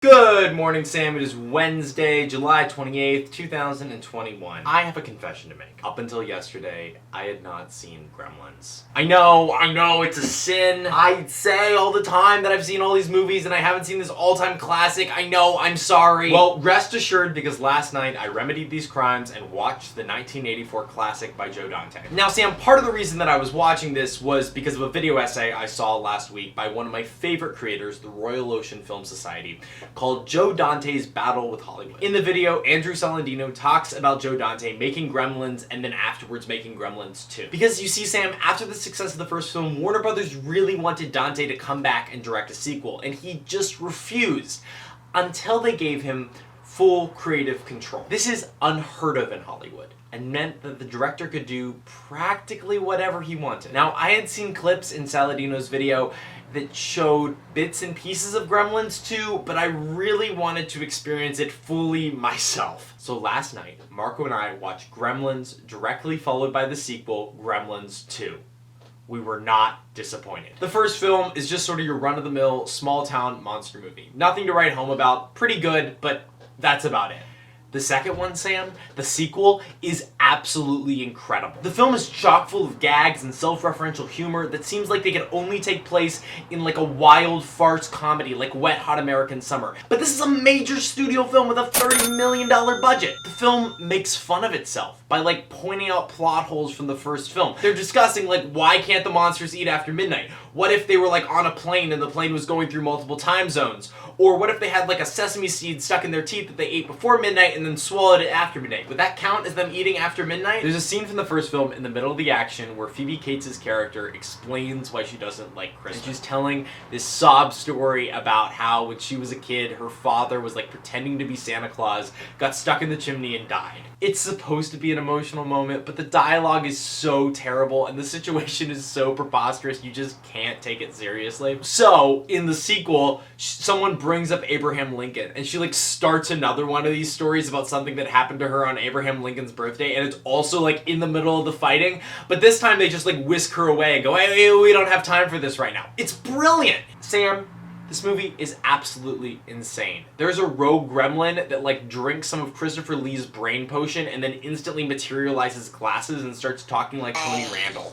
Good morning, Sam. It is Wednesday, July 28th, 2021. I have a confession to make. Up until yesterday, I had not seen Gremlins. I know, it's a sin. I say all the time that I've seen all these movies and I haven't seen this all-time classic. I know, I'm sorry. Well, rest assured, because last night I remedied these crimes and watched the 1984 classic by Joe Dante. Now, Sam, part of the reason that I was watching this was because of a video essay I saw last week by one of my favorite creators, the Royal Ocean Film Society, called Joe Dante's Battle with Hollywood. In the video, Andrew Salandino talks about Joe Dante making Gremlins and then afterwards making Gremlins 2. Because you see, Sam, after the success of the first film, Warner Brothers really wanted Dante to come back and direct a sequel, and he just refused until they gave him full creative control. This is unheard of in Hollywood and meant that the director could do practically whatever he wanted. Now, I had seen clips in Saladino's video that showed bits and pieces of Gremlins 2, but I really wanted to experience it fully myself. So last night, Marco and I watched Gremlins, directly followed by the sequel, Gremlins 2. We were not disappointed. The first film is just sort of your run-of-the-mill, small-town monster movie. Nothing to write home about, pretty good, but that's about it. The second one, Sam, the sequel, is absolutely incredible. The film is chock full of gags and self-referential humor that seems like they could only take place in like a wild farce comedy like Wet Hot American Summer. But this is a major studio film with a $30 million budget. The film makes fun of itself by like pointing out plot holes from the first film. They're discussing like, why can't the monsters eat after midnight? What if they were like on a plane and the plane was going through multiple time zones? Or what if they had like a sesame seed stuck in their teeth that they ate before midnight and then swallowed it after midnight? Would that count as them eating after midnight? There's a scene from the first film in the middle of the action where Phoebe Cates' character explains why she doesn't like Christmas. And she's telling this sob story about how when she was a kid, her father was like pretending to be Santa Claus, got stuck in the chimney and died. It's supposed to be an emotional moment, but the dialogue is so terrible and the situation is so preposterous you just can't take it seriously. So, in the sequel, someone brings up Abraham Lincoln and she like starts another one of these stories about something that happened to her on Abraham Lincoln's birthday, and it's also like in the middle of the fighting, but this time they just like whisk her away and go, hey, we don't have time for this right now. It's brilliant! Sam, this movie is absolutely insane. There's a rogue gremlin that like drinks some of Christopher Lee's brain potion and then instantly materializes glasses and starts talking like Tony Randall.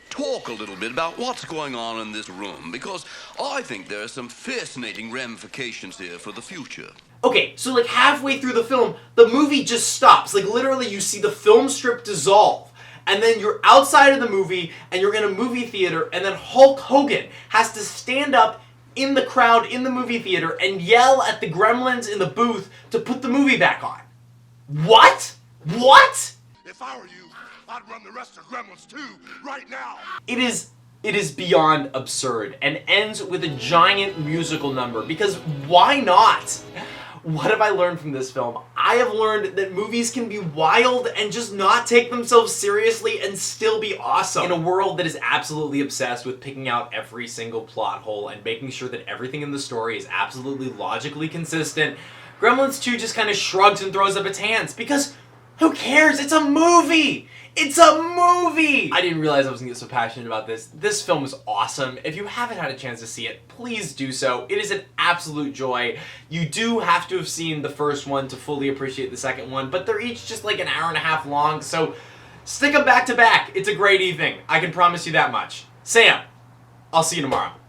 Talk a little bit about what's going on in this room, because I think there are some fascinating ramifications here for the future. Okay, so like halfway through the film, the movie just stops. Like literally you see the film strip dissolve. And then you're outside of the movie, and you're in a movie theater, and then Hulk Hogan has to stand up in the crowd in the movie theater and yell at the gremlins in the booth to put the movie back on. What? What? If I were you, I'd run the rest of Gremlins 2 right now. It is beyond absurd and ends with a giant musical number, because why not? What have I learned from this film? I have learned that movies can be wild and just not take themselves seriously and still be awesome. In a world that is absolutely obsessed with picking out every single plot hole and making sure that everything in the story is absolutely logically consistent, Gremlins 2 just kind of shrugs and throws up its hands, because who cares? It's a movie! It's a movie! I didn't realize I was going to get so passionate about this. This film is awesome. If you haven't had a chance to see it, please do so. It is an absolute joy. You do have to have seen the first one to fully appreciate the second one, but they're each just like an hour and a half long, so stick them back to back. It's a great evening. I can promise you that much. Sam, I'll see you tomorrow.